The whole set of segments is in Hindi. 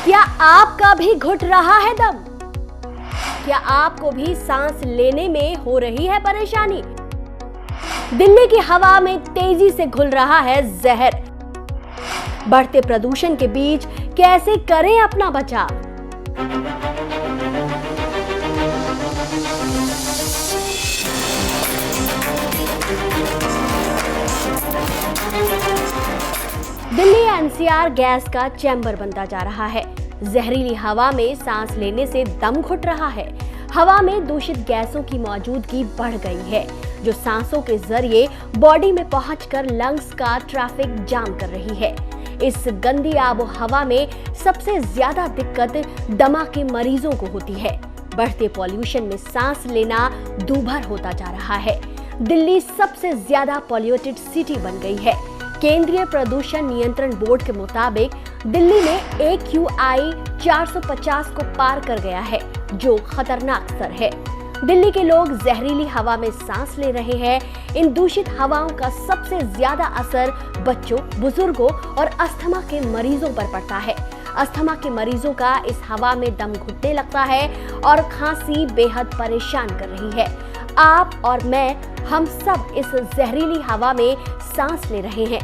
क्या आपका भी घुट रहा है दम? क्या आपको भी सांस लेने में हो रही है परेशानी? दिल्ली की हवा में तेजी से घुल रहा है जहर। बढ़ते प्रदूषण के बीच कैसे करें अपना बचाव? दिल्ली एनसीआर गैस का चैम्बर बनता जा रहा है। जहरीली हवा में सांस लेने से दम घुट रहा है। हवा में दूषित गैसों की मौजूदगी बढ़ गई है, जो सांसों के जरिए बॉडी में पहुंचकर लंग्स का ट्रैफिक जाम कर रही है। इस गंदी आबो हवा में सबसे ज्यादा दिक्कत दमा के मरीजों को होती है। बढ़ते पॉल्यूशन में सांस लेना दूभर होता जा रहा है। दिल्ली सबसे ज्यादा पॉल्यूटेड सिटी बन गई है। केंद्रीय प्रदूषण नियंत्रण बोर्ड के मुताबिक दिल्ली में AQI 450 को पार कर गया है, जो खतरनाक स्तर है। दिल्ली के लोग जहरीली हवा में सांस ले रहे हैं। इन दूषित हवाओं का सबसे ज्यादा असर बच्चों, बुजुर्गों और अस्थमा के मरीजों पर पड़ता है। अस्थमा के मरीजों का इस हवा में दम घुटने लगता है और खांसी बेहद परेशान कर रही है। आप और मैं, हम सब इस जहरीली हवा में सांस ले रहे हैं।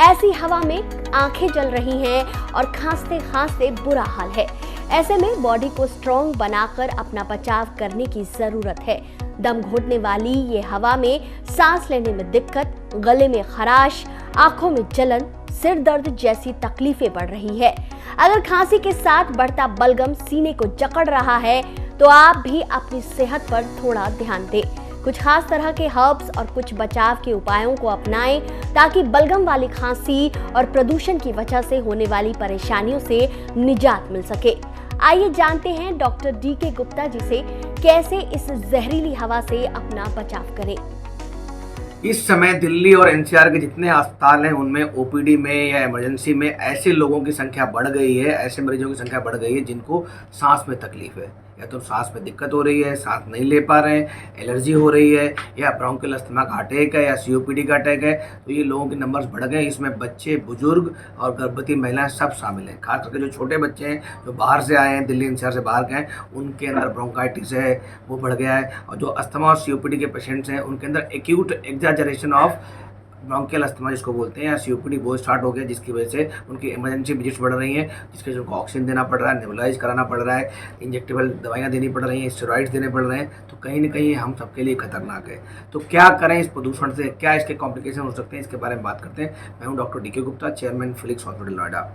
ऐसी हवा में आंखें जल रही हैं और खांसते खांसते बुरा हाल है। ऐसे में बॉडी को स्ट्रॉन्ग बनाकर अपना बचाव करने की जरूरत है। दम घुटने वाली ये हवा में सांस लेने में दिक्कत, गले में खराश, आंखों में जलन, सिर दर्द जैसी तकलीफें बढ़ रही है। अगर खांसी के साथ बढ़ता बलगम सीने को जकड़ रहा है तो आप भी अपनी सेहत पर थोड़ा ध्यान दें। कुछ खास तरह के हर्ब्स और कुछ बचाव के उपायों को अपनाएं ताकि बलगम वाली खांसी और प्रदूषण की वजह से होने वाली परेशानियों से निजात मिल सके। आइए जानते हैं डॉक्टर DK गुप्ता जी से कैसे इस जहरीली हवा से अपना बचाव करें। इस समय दिल्ली और NCR के जितने अस्पताल हैं उनमें OPD में या इमरजेंसी में ऐसे लोगों की संख्या बढ़ गई है, ऐसे मरीजों की संख्या बढ़ गई है जिनको सांस में तकलीफ है, या तो सांस में दिक्कत हो रही है, सांस नहीं ले पा रहे हैं, एलर्जी हो रही है, या ब्रोंकियल अस्थमा का अटैक है, या COPD का अटैक है। तो ये लोगों के नंबर्स बढ़ गए। इसमें बच्चे, बुजुर्ग और गर्भवती महिलाएं सब शामिल हैं। खास करके जो छोटे बच्चे हैं, जो बाहर से आए हैं, दिल्ली NCR से बाहर के हैं, उनके अंदर ब्रोंकाइटिस है, वो बढ़ गया है। और जो अस्थमा और COPD के पेशेंट्स हैं उनके अंदर acute exaggeration of bronchial asthma जिसको बोलते हैं, या COPD वो स्टार्ट हो गया, जिसकी वजह से उनकी इमरजेंसी विजिट्स बढ़ रही हैं, जिसके उनको ऑक्सीजन देना पड़ रहा है, नेबुलाइज कराना पड़ रहा है, इंजेक्टेबल दवाइयाँ देनी पड़ रही हैं, स्टेरॉइड्स देने पड़ रहे हैं। तो कहीं ना कहीं हम सबके लिए खतरनाक है। तो क्या करें इस प्रदूषण से, क्या इसके कॉम्प्लिकेशन हो सकते हैं, इसके बारे में बात करते हैं। मैं हूँ doctor DK Gupta, chairman Felix hospital Noida.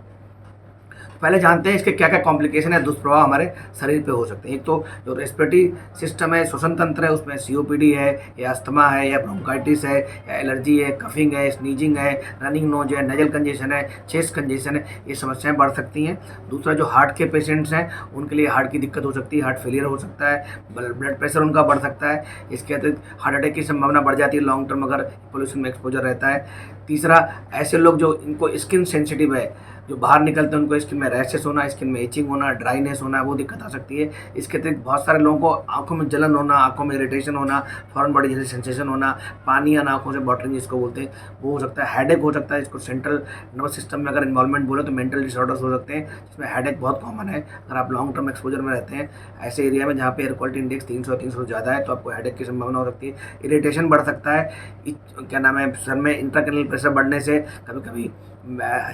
पहले जानते हैं इसके क्या क्या कॉम्प्लिकेशन है, दुष्प्रभाव हमारे शरीर पे हो सकते हैं। एक तो जो रेस्पिरेटरी सिस्टम है, श्वसन तंत्र है, उसमें COPD है, या अस्थमा है, या ब्रोंकाइटिस है, या एलर्जी है, कफिंग है, स्नीजिंग है, रनिंग नोज है, नजल कंजेशन है, चेस्ट कंजेशन है, ये समस्याएं बढ़ सकती हैं। दूसरा, जो हार्ट के पेशेंट्स हैं उनके लिए हार्ट की दिक्कत हो सकती है, हार्ट फेलियर हो सकता है, ब्लड प्रेशर उनका बढ़ सकता है। इसके अतिरिक्त हार्ट अटैक की संभावना बढ़ जाती है लॉन्ग टर्म अगर पोल्यूशन में एक्सपोजर रहता है। तीसरा, ऐसे लोग जो इनको स्किन सेंसिटिव है, जो बाहर निकलते हैं उनको स्किन में रैशेस होना, स्किन में इचिंग होना, ड्राइनेस होना, वो दिक्कत आ सकती है। इसके अतिरिक्त बहुत सारे लोगों को आंखों में जलन होना, आंखों में इरिटेशन होना, फॉरेन बॉडी जैसे सेंसेशन होना, पानी आना आंखों से, बॉटरिंग जिसको बोलते हैं, वो हो सकता है। हेडेक हो सकता है। इसको सेंट्रल नर्वस सिस्टम में अगर इन्वॉल्वमेंट बोले तो मेंटल डिसऑर्डर्स हो सकते हैं, जिसमें हेडेक बहुत कॉमन है। अगर आप लॉन्ग टर्म एक्सपोजर में रहते हैं ऐसे एरिया में जहाँ पे एयर क्वालिटी इंडेक्स 300 से ज़्यादा है, तो आपको हेडेक की संभावना हो सकती है। इरिटेशन बढ़ सकता है, क्या नाम है, सर में इंट्राक्रैनियल प्रेशर बढ़ने से कभी कभी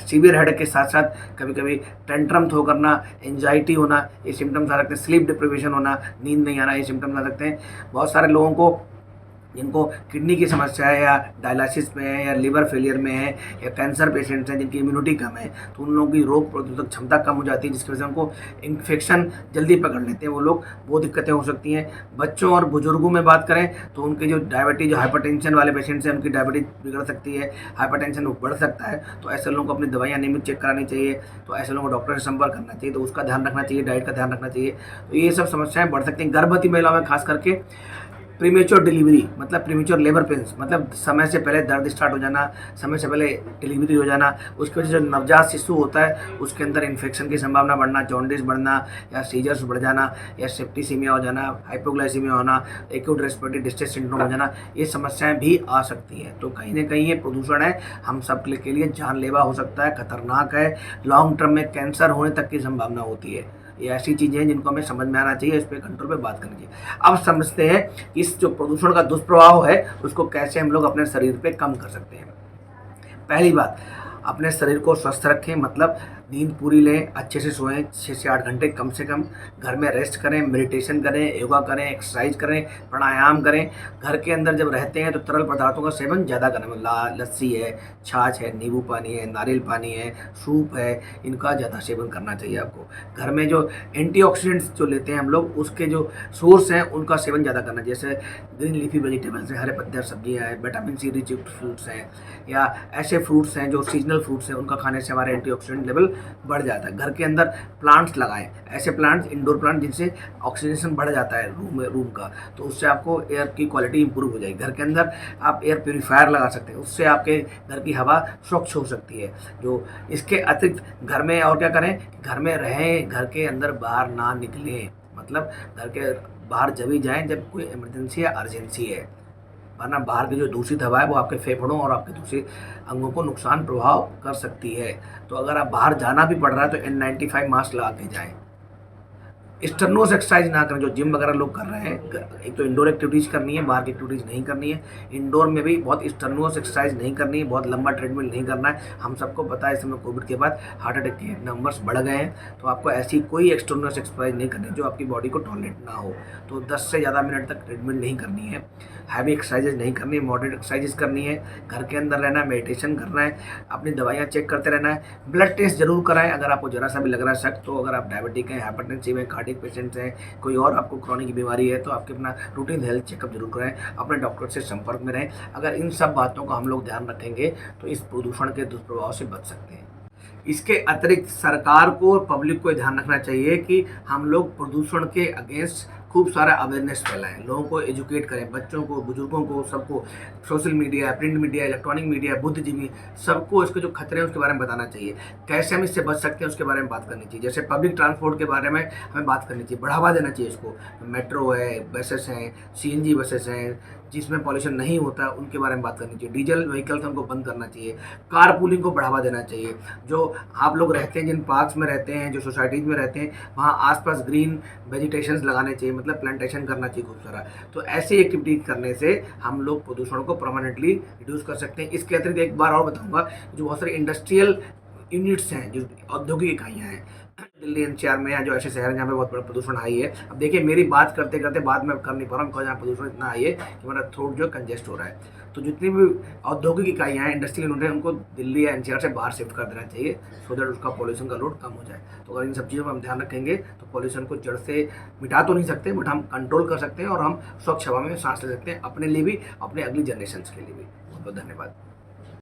सीवियर हेडेक के साथ साथ कभी कभी टेंट्रम थ्रो करना, एंजाइटी होना, ये सिम्टम्स आ सकते हैं। स्लीप डिप्रिवेशन होना, नींद नहीं आना, ये सिम्टम्स आ सकते हैं। बहुत सारे लोगों को जिनको किडनी की समस्या है, या डायलिसिस में है, या लिवर फेलियर में है, या कैंसर पेशेंट्स हैं जिनकी इम्यूनिटी कम है, तो उन लोगों की रोग प्रतिरोधक क्षमता कम हो जाती है, जिसकी वजह से उनको इन्फेक्शन जल्दी पकड़ लेते हैं वो लोग, वो दिक्कतें हो सकती हैं। बच्चों और बुजुर्गों में बात करें तो उनके जो डायबिटीज, जो हाइपरटेंशन वाले पेशेंट्स हैं, उनकी डायबिटीज बिगड़ सकती है, हाइपरटेंशन बढ़ सकता है। तो ऐसे लोगों को अपनी दवाइयाँ नियमित चेक करानी चाहिए। तो ऐसे लोगों को डॉक्टर से संपर्क करना चाहिए, तो उसका ध्यान रखना चाहिए, डाइट का ध्यान रखना चाहिए। तो ये सब समस्याएं बढ़ सकती हैं। गर्भवती महिलाओं में खास करके प्रीमेच्योर डिलीवरी मतलब प्रीमेच्योर लेबर पेन्स मतलब समय से पहले दर्द स्टार्ट हो जाना, समय से पहले डिलीवरी हो जाना, उसकी वजह से जो नवजात शिशु होता है उसके अंदर इन्फेक्शन की संभावना बढ़ना, जॉन्डिस बढ़ना या सीजर्स बढ़ जाना या सेप्टिसीमिया हो जाना, हाइपोग्लाइसीमिया होना, एक्यूट रेस्पिरेटरी डिस्ट्रेस सिंड्रोम हो जाना, ये समस्याएं भी आ सकती हैं। तो कहीं ना कहीं ये प्रदूषण है हम सब के लिए जानलेवा हो सकता है, खतरनाक है, लॉन्ग टर्म में कैंसर होने तक की संभावना होती है। ये ऐसी चीज़ें हैं जिनको हमें समझ में आना चाहिए, इस पर कंट्रोल पे बात करनी चाहिए। अब समझते हैं कि इस जो प्रदूषण का दुष्प्रभाव है उसको कैसे हम लोग अपने शरीर पे कम कर सकते हैं। पहली बात, अपने शरीर को स्वस्थ रखें, मतलब नींद पूरी लें, अच्छे से सोएं 6 से 8 घंटे कम से कम, घर में रेस्ट करें, मेडिटेशन करें, योगा करें, एक्सरसाइज करें, प्राणायाम करें। घर के अंदर जब रहते हैं तो तरल पदार्थों का सेवन ज़्यादा करें, मतलब लस्सी है, छाछ है, नींबू पानी है, नारियल पानी है, सूप है, इनका ज़्यादा सेवन करना चाहिए आपको। घर में जो एंटीऑक्सीडेंट्स जो लेते हैं हम लोग उसके जो सोर्स हैं उनका सेवन ज़्यादा करना चाहिए, जैसे ग्रीन लीफी वेजिटेबल्स हैं, हरे पत्तेदार सब्जियाँ हैं, विटामिन सी रिच फ्रूट्स हैं, या ऐसे फ्रूट्स हैं जो सीजनल फ्रूट्स हैं उनका खाने से हमारे एंटीऑक्सीडेंट लेवल बढ़ जाता है। घर के अंदर प्लांट्स लगाएं, ऐसे प्लांट्स, इंडोर प्लांट जिनसे ऑक्सीजन बढ़ जाता है रूम का, तो उससे आपको एयर की क्वालिटी इंप्रूव हो जाएगी। घर के अंदर आप एयर प्योरीफायर लगा सकते हैं, उससे आपके घर की हवा स्वच्छ हो सकती है। जो इसके अतिरिक्त घर में और क्या करें, घर में रहें, घर के अंदर बाहर ना निकलें, मतलब घर के बाहर जब ही जाएं जब कोई इमरजेंसी या अर्जेंसी है, वरना बाहर की जो दूषित हवा है वो आपके फेफड़ों और आपके दूसरे अंगों को नुकसान प्रभाव कर सकती है। तो अगर आप बाहर जाना भी पड़ रहा है तो N95 मास्क लगा के जाएं। स्टर्नोस एक्सरसाइज ना करें, जो जिम वगैरह लोग कर रहे हैं। एक तो इंडोर एक्टिविटीज़ करनी है, बाहर की एक्टिविटीज़ नहीं करनी है। इंडोर में भी बहुत स्टर्नोस एक्सरसाइज नहीं करनी है, बहुत लंबा ट्रेडमिल नहीं करना है। हम सबको पता है इस समय कोविड के बाद हार्ट अटैक के नंबर्स बढ़ गए हैं, तो आपको ऐसी कोई एक्सटर्नोस एक्सरसाइज नहीं करनी जो आपकी बॉडी को टॉलरेट ना हो। तो 10 से ज़्यादा मिनट तक ट्रेडमिल नहीं करनी है, हैवी एक्सरसाइजेज नहीं करनी है, मॉडरेट एक्सरसाइजेज करनी है, घर के अंदर रहना है, मेडिटेशन करना है, अपनी दवाइयाँ चेक करते रहना है। ब्लड टेस्ट जरूर कराएं अगर आपको जरा सा भी लग रहा है शक, तो अगर आप डायबिटिक हैं, हाइपरटेंसिव हैं, कार्डियक पेशेंट्स हैं, कोई और आपको क्रॉनिक बीमारी है, तो आपके अपना रूटीन हेल्थ चेकअप जरूर कराएं, अपने डॉक्टर से संपर्क में रहें। अगर इन सब बातों का हम लोग ध्यान रखेंगे तो इस प्रदूषण के दुष्प्रभाव से बच सकते हैं। इसके अतिरिक्त सरकार को और पब्लिक को ध्यान रखना चाहिए कि हम लोग प्रदूषण के अगेंस्ट खूब सारा अवेयरनेस फैलाएं, लोगों को एजुकेट करें, बच्चों को, बुजुर्गों को, सबको। Social media, print media, electronic media, बुद्धिजीवी, सबको इसके जो खतरे हैं उसके बारे में बताना चाहिए। कैसे हम इससे बच सकते हैं उसके बारे में बात करनी चाहिए। जैसे पब्लिक ट्रांसपोर्ट के बारे में हमें बात करनी चाहिए, बढ़ावा देना चाहिए इसको। मेट्रो है, बसेस हैं, CNG बसेस हैं जिसमें पॉल्यूशन नहीं होता, उनके बारे में बात करनी चाहिए। डीजल व्हीकल्स उनको बंद करना चाहिए, कार पूलिंग को बढ़ावा देना चाहिए। जो आप लोग रहते हैं, जिन पार्क्स में रहते हैं, जो सोसाइटीज़ में रहते हैं, वहाँ आसपास ग्रीन वेजिटेशंस लगाने चाहिए, मतलब प्लांटेशन करना चाहिए खूब सारा। तो ऐसी एक्टिविटी करने से हम लोग प्रदूषण को परमानेंटली रिड्यूस कर सकते हैं। इसके अतिरिक्त एक बार और बताऊँगा, जो बहुत सारे इंडस्ट्रियल यूनिट्स हैं, जो औद्योगिक इकाइयाँ हैं दिल्ली NCR में, या जो ऐसे शहर हैं जहाँ पे बहुत बड़ा प्रदूषण हाई है। अब देखिए, मेरी बात करते करते बाद में कर नहीं पा रहा हूँ, बिकॉज यहाँ प्रदूषण इतना हाई है कि मेरा थ्रोट जो कंजेस्ट हो रहा है। तो जितनी भी औद्योगिक इकाइयाँ हैं, इंडस्ट्रियल यूनिट हैं, उनको दिल्ली या NCR से बाहर शिफ्ट कर देना चाहिए, सो दैट उसका पॉल्यूशन का लोड कम हो जाए। तो अगर इन सब चीज़ों पर हम ध्यान रखेंगे तो पॉल्यूशन को जड़ से मिटा तो नहीं सकते, बट हम कंट्रोल कर सकते हैं और हम स्वच्छ हवा में सांस ले सकते हैं, अपने लिए भी, अपने अगली जनरेशन के लिए भी। बहुत बहुत धन्यवाद।